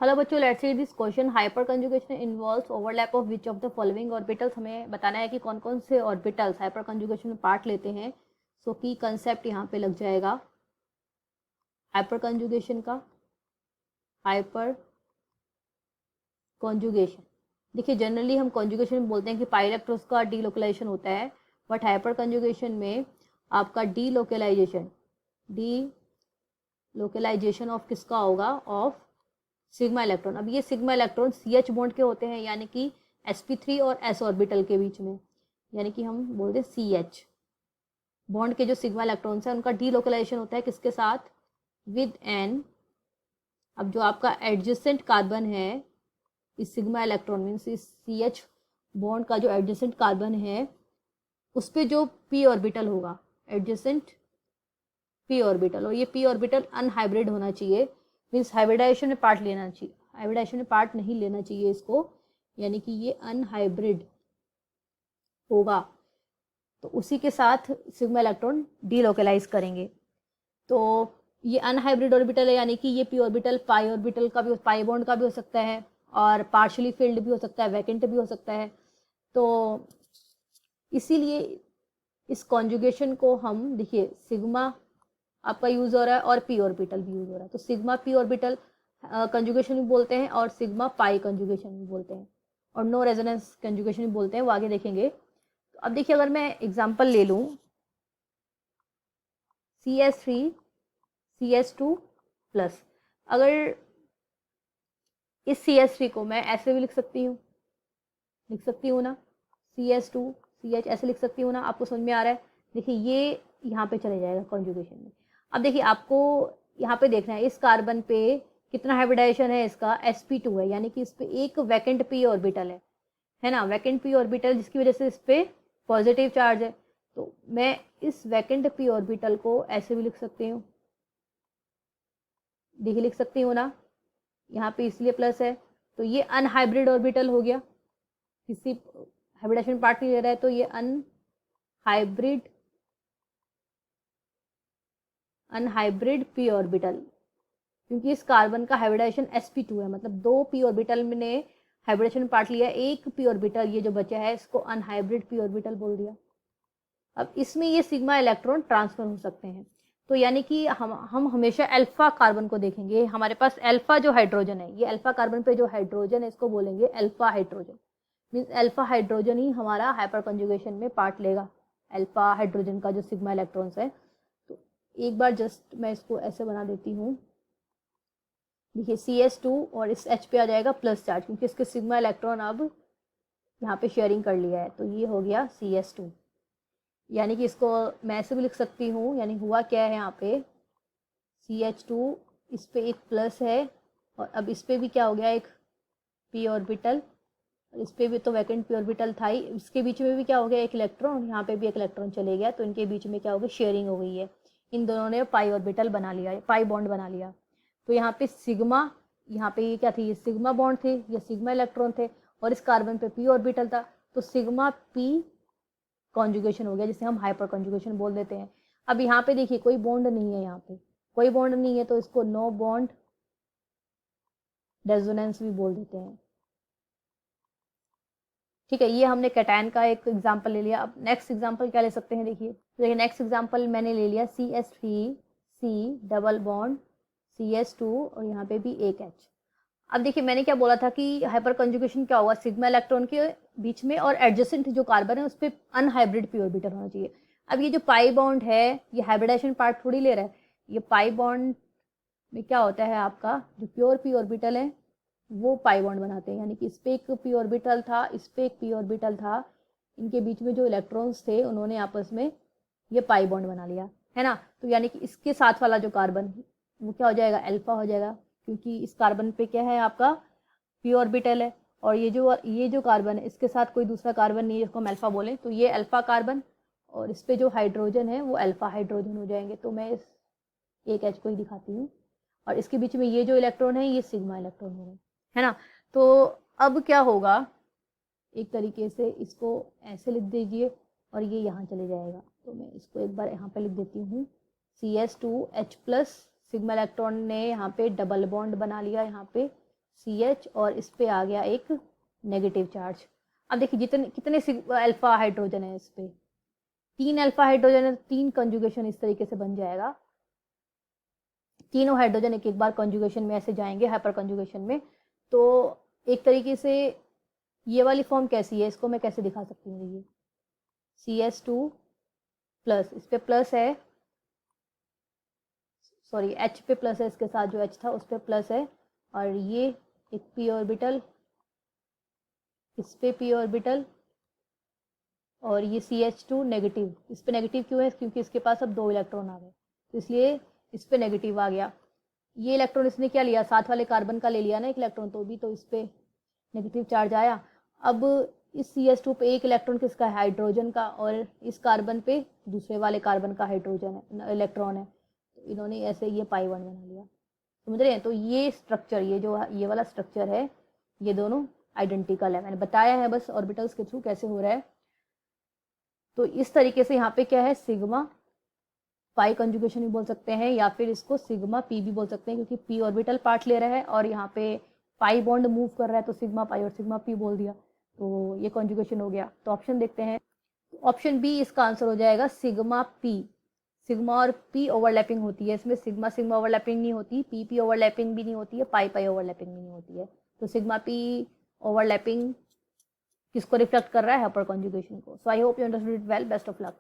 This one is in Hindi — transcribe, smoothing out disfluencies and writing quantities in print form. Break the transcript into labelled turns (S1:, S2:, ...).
S1: हेलो बच्चों, let's see this question. Hyper conjugation involves overlap of which of the following orbitals. हमें बताना है कि कौन कौन से ऑर्बिटल्स हाइपर कंजुगेशन में पार्ट लेते हैं। सो की कंसेप्ट यहाँ पे लग जाएगा हाइपर कंजुगेशन का। हाइपर कॉन्जुगेशन, देखिए जनरली हम कॉन्जुगेशन में बोलते हैं कि पाई इलेक्ट्रॉन्स का डीलोकलाइजेशन होता है, बट हाइपर कंजुगेशन में आपका डीलोकलाइजेशन ऑफ किसका होगा, ऑफ सिग्मा इलेक्ट्रॉन। अब ये sigma electron C H bond के होते हैं, यानी कि sp3 और s ऑर्बिटल के बीच में, यानी कि हम बोलते हैं सी एच बॉन्ड के जो सिग्मा इलेक्ट्रॉन्स हैं उनका डीलोकलाइजेशन होता है किसके साथ, विद एन। अब जो आपका एडजेसेंट कार्बन है इस सिग्मा इलेक्ट्रॉन मीन्स इस सी एच बॉन्ड का जो एडजेसेंट कार्बन है उस पर जो p ऑर्बिटल होगा, एडजेसेंट p ऑर्बिटल, और ये p ऑर्बिटल अनहाइब्रिड होना चाहिए, मीन्स हाइब्रिडाइजेशन में पार्ट लेना चाहिए, हाइब्रिडाइजेशन में पार्ट नहीं लेना चाहिए इसको, यानी कि ये अनहाइब्रिड होगा। तो उसी के साथ सिग्मा इलेक्ट्रॉन डीलोकलाइज करेंगे। तो ये अनहाइब्रिड ऑर्बिटल है, यानी कि ये p ऑर्बिटल पाई ऑर्बिटल का भी, पाई बॉन्ड का भी हो सकता है, और पार्शियली फिल्ड भी हो सकता है, वैकेंट भी हो सकता है। तो इसीलिए इस कॉन्जुगेशन को हम, देखिए सिग्मा आपका यूज हो रहा है और p ऑर्बिटल भी यूज हो रहा है, तो सिग्मा p ऑर्बिटल कंजुगेशन भी बोलते हैं और सिग्मा पाई कंजुगेशन भी बोलते हैं, और नो रेजोनेंस कंजुगेशन भी बोलते हैं, वो आगे देखेंगे। तो अब देखिए अगर मैं एग्जांपल ले लूं CS3 CS2 प्लस, अगर इस CS3 को मैं ऐसे भी लिख सकती हूँ ना, CS2 CH ऐसे लिख सकती हूँ ना, आपको समझ में आ रहा है। देखिए ये यहाँ पे चले जाएगा कॉन्जुगेशन में। अब देखिए आपको यहाँ पे देखना है इस कार्बन पे कितना हाइब्रिडाइजेशन है, इसका sp2 है, यानी कि इस पे एक वैकेंट p ऑर्बिटल है ना, वैकेंट p ऑर्बिटल, जिसकी वजह से इस पे पॉजिटिव चार्ज है। तो मैं इस वैकेंट p ऑर्बिटल को ऐसे भी लिख सकती हूँ, देखिए लिख सकती हूँ ना, यहाँ पे इसलिए प्लस है, तो ये अनहाइब्रिड ऑर्बिटल हो गया, किसी हाइब्रिडेशन पार्ट नहीं ले रहा है, तो ये अनहाइब्रिड p ऑर्बिटल, क्योंकि इस कार्बन का हाइब्रिडाइजेशन sp2 है, मतलब दो p ऑर्बिटल ने हाइब्रिडेशन पार्ट लिया, एक p ऑर्बिटल ये जो बचा है इसको अनहाइब्रिड p ऑर्बिटल बोल दिया। अब इसमें ये सिग्मा इलेक्ट्रॉन ट्रांसफर हो सकते हैं, तो यानी कि हम हमेशा अल्फा कार्बन को देखेंगे। हमारे पास अल्फा जो हाइड्रोजन है, ये अल्फा कार्बन पे जो हाइड्रोजन है इसको बोलेंगे alpha hydrogen, means alpha hydrogen ही हमारा हाइपर कंजुगेशन में पार्ट लेगा, अल्फा हाइड्रोजन का जो सिग्मा इलेक्ट्रॉन्स है। तो एक बार जस्ट मैं इसको ऐसे बना देती हूँ, देखिए CS2 और इस H पे आ जाएगा प्लस चार्ज, क्योंकि इसके सिग्मा इलेक्ट्रॉन अब यहाँ पे शेयरिंग कर लिया है, तो ये हो गया CS2, यानी कि इसको मैं ऐसे भी लिख सकती हूँ, यानी हुआ क्या है यहाँ पे CH2 इस पे एक प्लस है, और अब इस पे भी क्या हो गया, एक p ऑर्बिटल, इस पे भी तो वैकेंट p ऑर्बिटल था ही, इसके बीच में भी क्या हो गया, एक इलेक्ट्रॉन, यहाँ पे भी एक इलेक्ट्रॉन चले गया, तो इनके बीच में क्या हो गया, शेयरिंग हो गई है, इन दोनों ने पाई ऑर्बिटल बना लिया, पाई बॉन्ड बना लिया। तो यहाँ पे सिग्मा, यहाँ पे ये क्या थी, ये सिग्मा बॉन्ड थे, ये सिग्मा इलेक्ट्रॉन थे, और इस कार्बन पे p ऑर्बिटल था, तो सिग्मा p कॉन्जुगेशन हो गया, जिसे हम हाइपर कॉन्जुगेशन बोल देते हैं। अब यहाँ पे देखिए कोई बॉन्ड नहीं है, यहाँ पे कोई बॉन्ड नहीं है, तो इसको नो बॉन्ड रेजोनेंस भी बोल देते हैं। ठीक है, ये हमने कैटायन का एक एग्जांपल ले लिया। अब नेक्स्ट एग्जांपल क्या ले सकते हैं, देखिए नेक्स्ट एग्जांपल मैंने ले लिया CS3C डबल बॉन्ड CS2 और यहाँ पे भी एक H। अब देखिए मैंने क्या बोला था कि हाइपर कंजुगेशन क्या होगा, सिग्मा इलेक्ट्रॉन के बीच में और एडजेसेंट जो कार्बन है उस पर अनहाइब्रिड p ऑर्बिटल होना चाहिए। अब ये जो पाई बॉन्ड है ये हाइब्रिडाइजेशन पार्ट थोड़ी ले रहा है, ये पाई बॉन्ड में क्या होता है, आपका जो प्योर p ऑर्बिटल है वो पाई बॉन्ड बनाते हैं, यानी कि इस पे एक p ऑर्बिटल था, इस पे एक p ऑर्बिटल था, इनके बीच में जो इलेक्ट्रॉन्स थे उन्होंने आपस में ये पाई बॉन्ड बना लिया, है ना। तो यानी कि इसके साथ वाला जो कार्बन वो क्या हो जाएगा, अल्फा हो जाएगा, क्योंकि इस कार्बन पे क्या है, आपका p ऑर्बिटल है, और ये जो कार्बन है इसके साथ कोई दूसरा कार्बन नहीं है जिसको हम अल्फा बोलें, तो ये अल्फा कार्बन, और इस पे जो हाइड्रोजन है वो अल्फा हाइड्रोजन हो जाएंगे। तो मैं इस एक H को ही दिखाती हूँ, और इसके बीच में ये जो इलेक्ट्रॉन है ये सिग्मा इलेक्ट्रॉन हो गए, है ना। तो अब क्या होगा, एक तरीके से इसको ऐसे लिख दीजिए और ये यहाँ चले जाएगा, तो मैं इसको एक बार यहाँ पे लिख देती हूँ, CS2H प्लस, सिग्मा इलेक्ट्रॉन ने यहाँ पे डबल बॉन्ड बना लिया यहाँ पे CH और इस पे आ गया एक नेगेटिव चार्ज। अब देखिए जितने कितने अल्फा हाइड्रोजन है इस पे, 3 अल्फा हाइड्रोजन है, 3 कंजुगेशन इस तरीके से बन जाएगा। तीनों हाइड्रोजन एक एक बार कंजुगेशन में ऐसे जाएंगे, हाइपर कंजुगेशन में। तो एक तरीके से ये वाली फॉर्म कैसी है, इसको मैं कैसे दिखा सकती हूँ, ये CS2 प्लस, इस पे प्लस है, सॉरी H पे प्लस है, इसके साथ जो H था उस पे प्लस है, और ये एक p ऑर्बिटल, इस पे p ऑर्बिटल, और ये CH2 नेगेटिव। इस पे नेगेटिव क्यों है, क्योंकि इसके पास अब 2 इलेक्ट्रॉन आ गए, तो इसलिए इस पे नेगेटिव आ गया। ये इलेक्ट्रॉन इसने क्या लिया, साथ वाले कार्बन का ले लिया ना एक इलेक्ट्रॉन, तो भी तो इस पे नेगेटिव चार्ज आया। अब इस CS2 पे एक इलेक्ट्रॉन किसका है, हाइड्रोजन का, और इस कार्बन पे दूसरे वाले कार्बन का हाइड्रोजन है, इलेक्ट्रॉन है, तो इन्होंने ऐसे ये पाई बॉन्ड बना लिया, समझ रहे हैं। तो ये स्ट्रक्चर, ये जो ये वाला स्ट्रक्चर है, ये दोनों आइडेंटिकल है, मैंने बताया है बस ऑर्बिटल्स के थ्रू कैसे हो रहा है। तो इस तरीके से यहाँ पे क्या है, सिग्मा पाई कंजुगेशन भी बोल सकते हैं, या फिर इसको सिग्मा पी भी बोल सकते हैं, क्योंकि p ऑर्बिटल पार्ट ले रहा है और यहाँ पे पाई बॉन्ड मूव कर रहा है, तो सिग्मा पाई और सिग्मा पी बोल दिया, तो ये कंजुगेशन हो गया। तो ऑप्शन देखते हैं, ऑप्शन बी इसका आंसर हो जाएगा सिग्मा पी। सिग्मा और पी ओवरलैपिंग होती है, इसमें सिग्मा सिग्मा ओवरलैपिंग नहीं होती, पी ओवरलैपिंग भी नहीं होती है, पाई पाई ओवरलैपिंग भी नहीं होती है। तो सिग्मा पी ओवरलैपिंग किसको रिफ्लेक्ट कर रहा है, हाइपर कंजुगेशन को। So I hope you understood it well, best of luck.